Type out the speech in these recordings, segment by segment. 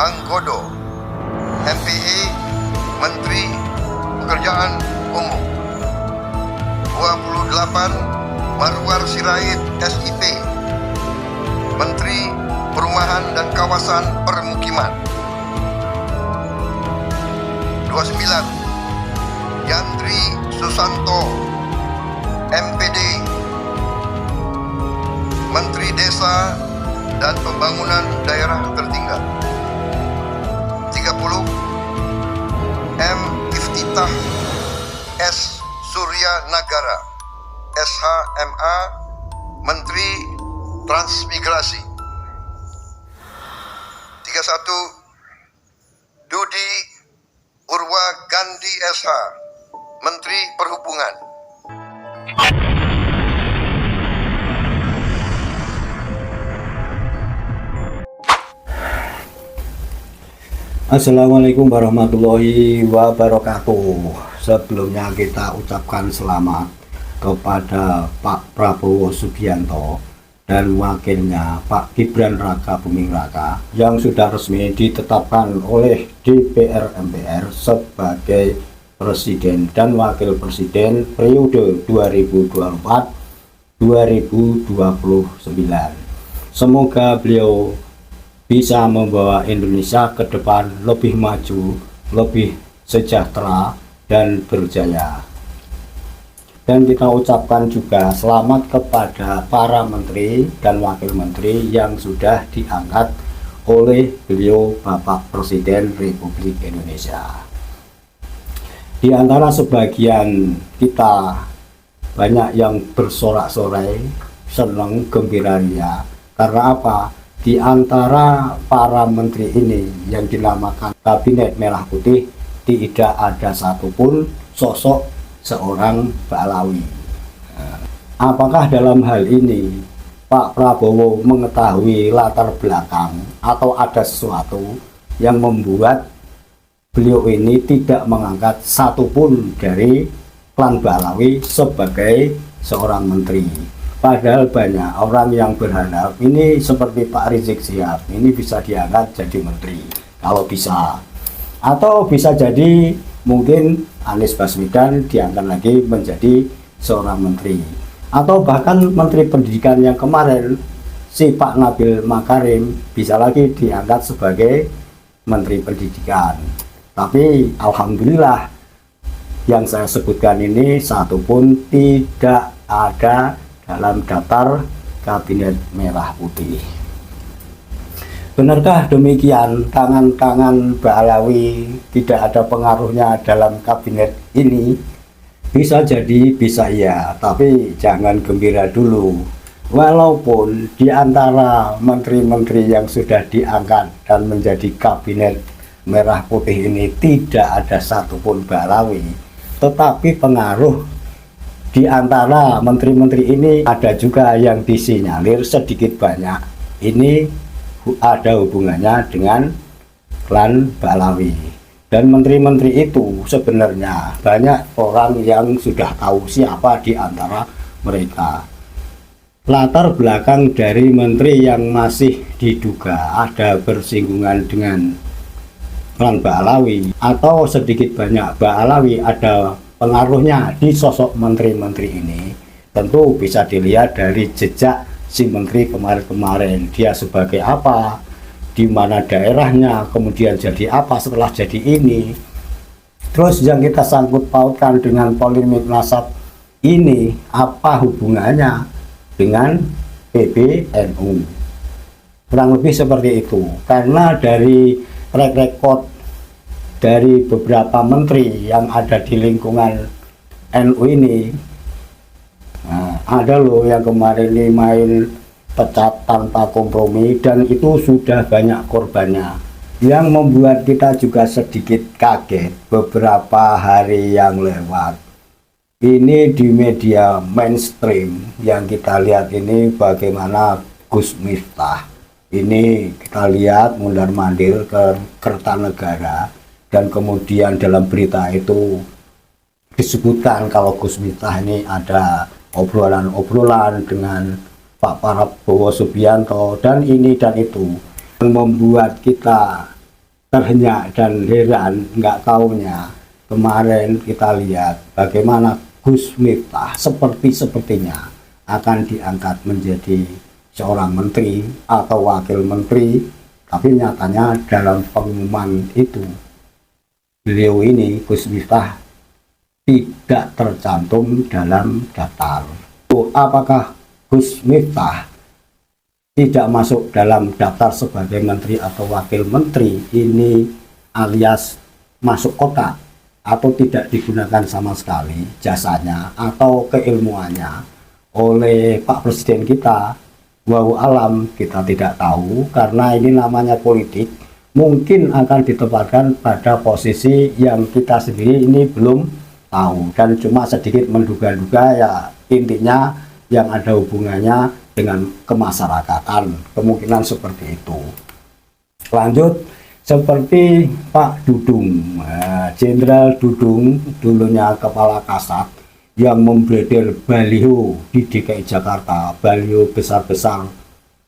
Anggodo, MPE, Menteri Pekerjaan Umum. 28 Marwar Sirait, SIP, Menteri Perumahan dan Kawasan Permukiman. 29 Yandri Susanto, MPD, Menteri Desa dan Pembangunan Daerah Tertinggal. 30 M. Iftitah S. Surya Nagara, SHMA, Menteri Transmigrasi. 31 Dudi Urwa Gandhi SH, Menteri Perhubungan. Assalamualaikum warahmatullahi wabarakatuh. Sebelumnya kita ucapkan selamat kepada Pak Prabowo Subianto dan wakilnya Pak Gibran Raka Buming Raka yang sudah resmi ditetapkan oleh DPR MPR sebagai Presiden dan Wakil Presiden periode 2024-2029. Semoga beliau bisa membawa Indonesia ke depan lebih maju, lebih sejahtera dan berjaya. Dan kita ucapkan juga selamat kepada para menteri dan wakil menteri yang sudah diangkat oleh beliau Bapak Presiden Republik Indonesia. Di antara sebagian kita banyak yang bersorak-sorai, senang, gembira ria. Karena apa? Di antara para menteri ini yang dinamakan Kabinet Merah Putih tidak ada satupun sosok seorang Ba'alawi. Apakah dalam hal ini Pak Prabowo mengetahui latar belakang atau ada sesuatu yang membuat beliau ini tidak mengangkat satupun dari klan Ba'alawi sebagai seorang menteri? Padahal banyak orang yang berharap ini seperti Pak Rizik Syihab ini bisa diangkat jadi menteri kalau bisa, atau bisa jadi mungkin Anies Baswedan diangkat lagi menjadi seorang menteri, atau bahkan Menteri Pendidikan yang kemarin si Pak Nadiem Makarim bisa lagi diangkat sebagai Menteri Pendidikan. Tapi alhamdulillah yang saya sebutkan ini satupun tidak ada dalam daftar Kabinet Merah Putih. Benarkah demikian? Tangan-tangan Ba'alawi tidak ada pengaruhnya dalam kabinet ini? Bisa jadi, bisa iya, tapi jangan gembira dulu. Walaupun di antara menteri-menteri yang sudah diangkat dan menjadi Kabinet Merah Putih ini tidak ada satupun Ba'alawi, tetapi pengaruh di antara menteri-menteri ini ada juga yang disinyalir sedikit banyak ini ada hubungannya dengan klan Ba'alawi. Dan menteri-menteri itu sebenarnya banyak orang yang sudah tahu siapa di antara mereka. Latar belakang dari menteri yang masih diduga ada bersinggungan dengan klan Ba'alawi atau sedikit banyak Ba'alawi ada pengaruhnya di sosok menteri-menteri ini, tentu bisa dilihat dari jejak si menteri kemarin-kemarin. Dia sebagai apa, di mana daerahnya, kemudian jadi apa setelah jadi ini. Terus yang kita sangkut pautkan dengan polemik nasab ini, apa hubungannya dengan PBNU? Kurang lebih seperti itu. Karena dari track record dari beberapa menteri yang ada di lingkungan NU ini, ada loh yang kemarin ini main pecat tanpa kompromi, dan itu sudah banyak korbannya, yang membuat kita juga sedikit kaget beberapa hari yang lewat. Ini di media mainstream yang kita lihat ini bagaimana Gus Miftah ini kita lihat mundar-mandir ke Kertanegara. Dan kemudian dalam berita itu disebutkan kalau Gus Miftah ini ada obrolan-obrolan dengan Pak Prabowo Subianto dan ini dan itu, yang membuat kita terhenyak dan heran nggak taunya kemarin kita lihat bagaimana Gus Miftah sepertinya akan diangkat menjadi seorang menteri atau wakil menteri, tapi nyatanya dalam pengumuman itu beliau ini Gus Miftah tidak tercantum dalam daftar. Apakah Gus Miftah tidak masuk dalam daftar sebagai menteri atau wakil menteri ini alias masuk kotak atau tidak digunakan sama sekali jasanya atau keilmuannya oleh Pak Presiden kita? Wallahu alam, kita tidak tahu karena ini namanya politik, mungkin akan ditempatkan pada posisi yang kita sendiri ini belum tahu dan cuma sedikit menduga-duga, ya intinya yang ada hubungannya dengan kemasyarakatan, kemungkinan seperti itu. Lanjut, seperti Pak Dudung, Jenderal Dudung, dulunya Kepala Kasat yang membredel baliho di DKI Jakarta, baliho besar-besar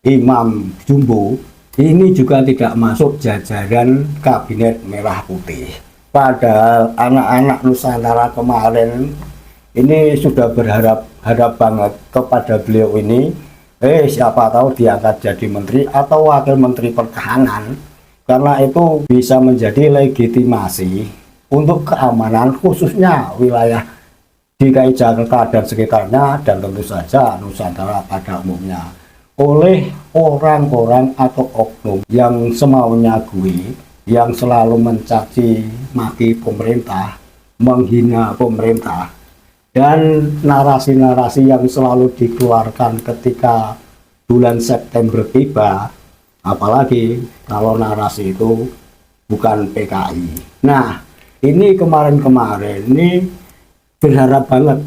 Imam Jumbo, ini juga tidak masuk jajaran Kabinet Merah Putih. Padahal anak-anak Nusantara kemarin ini sudah berharap banget kepada beliau ini, siapa tahu diangkat jadi menteri atau wakil menteri pertahanan, karena itu bisa menjadi legitimasi untuk keamanan khususnya wilayah DKI Jakarta dan sekitarnya, dan tentu saja Nusantara pada umumnya, oleh orang-orang atau oknum yang semaunya gue, yang selalu mencaci maki pemerintah, menghina pemerintah, dan narasi-narasi yang selalu dikeluarkan ketika bulan September tiba, apalagi kalau narasi itu bukan PKI. Nah, ini kemarin-kemarin ini berharap banget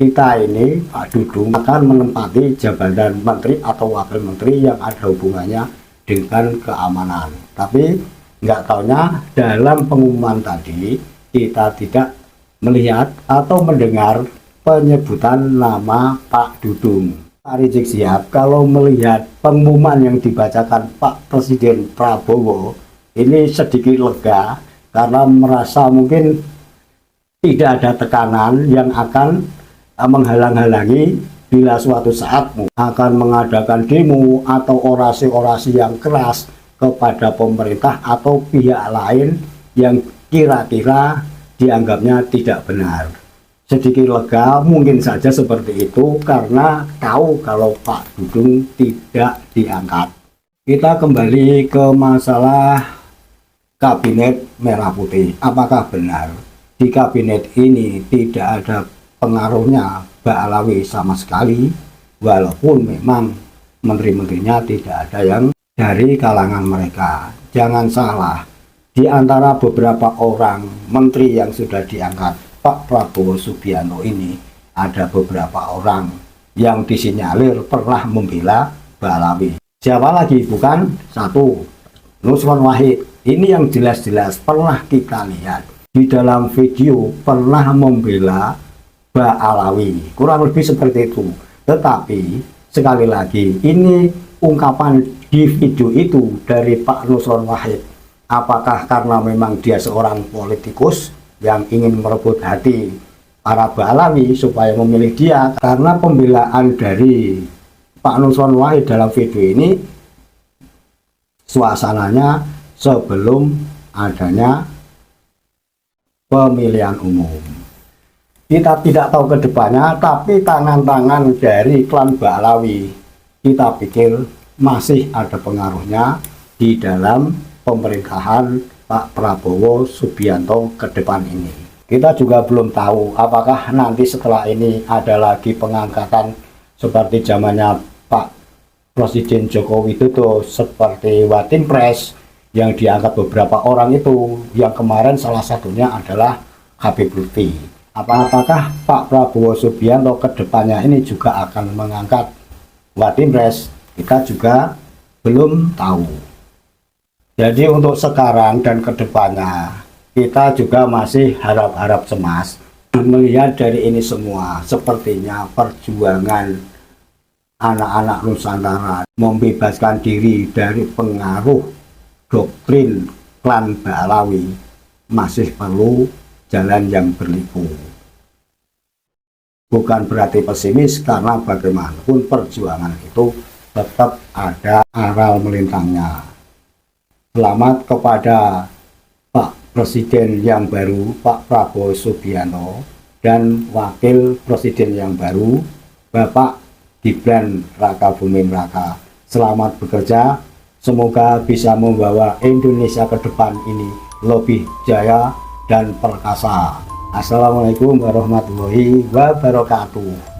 kita ini Pak Dudung akan menempati jabatan menteri atau wakil menteri yang ada hubungannya dengan keamanan. Tapi nggak taunya dalam pengumuman tadi kita tidak melihat atau mendengar penyebutan nama Pak Dudung. Pak Rizik Sihab kalau melihat pengumuman yang dibacakan Pak Presiden Prabowo ini sedikit lega karena merasa mungkin tidak ada tekanan yang akan menghalang-halangi bila suatu saat akan mengadakan demo atau orasi-orasi yang keras kepada pemerintah atau pihak lain yang kira-kira dianggapnya tidak benar. Sedikit lega mungkin saja seperti itu karena tahu kalau Pak Dudung tidak diangkat. Kita kembali ke masalah Kabinet Merah Putih. Apakah benar di kabinet ini tidak ada pengaruhnya Mbak Alawi sama sekali, walaupun memang menteri-menterinya tidak ada yang dari kalangan mereka? Jangan salah, di antara beberapa orang menteri yang sudah diangkat Pak Prabowo Subianto ini, ada beberapa orang yang disinyalir pernah membela Mbak Alawi. Siapa lagi? Bukan satu, Nusron Wahid. Ini yang jelas-jelas pernah kita lihat di dalam video pernah membela Mbak Alawi, kurang lebih seperti itu. Tetapi sekali lagi ini ungkapan di video itu dari Pak Nusron Wahid, apakah karena memang dia seorang politikus yang ingin merebut hati para Mbak Alawi supaya memilih dia? Karena pembelaan dari Pak Nusron Wahid dalam video ini suasananya sebelum adanya pemilihan umum. Kita tidak tahu ke depannya, tapi tangan-tangan dari klan Mbak Alawi kita pikir masih ada pengaruhnya di dalam pemerintahan Pak Prabowo Subianto ke depan ini. Kita juga belum tahu apakah nanti setelah ini ada lagi pengangkatan seperti zamannya Pak Presiden Joko Widodo, seperti Watinpres yang diangkat beberapa orang itu, yang kemarin salah satunya adalah Habib Lutfi. Apakah Pak Prabowo Subianto ke depannya ini juga akan mengangkat Watinpres? Kita juga belum tahu. Jadi untuk sekarang dan ke depannya kita juga masih harap-harap cemas melihat dari ini semua. Sepertinya perjuangan anak-anak Nusantara membebaskan diri dari pengaruh doktrin klan Ba'alawi masih perlu jalan yang berliku. Bukan berarti pesimis, karena bagaimanapun perjuangan itu tetap ada aral melintangnya. Selamat kepada Pak Presiden yang baru, Pak Prabowo Subianto, dan Wakil Presiden yang baru, Bapak Gibran Raka Buming Raka. Selamat bekerja, semoga bisa membawa Indonesia ke depan ini lebih jaya dan perkasa. Assalamualaikum warahmatullahi wabarakatuh.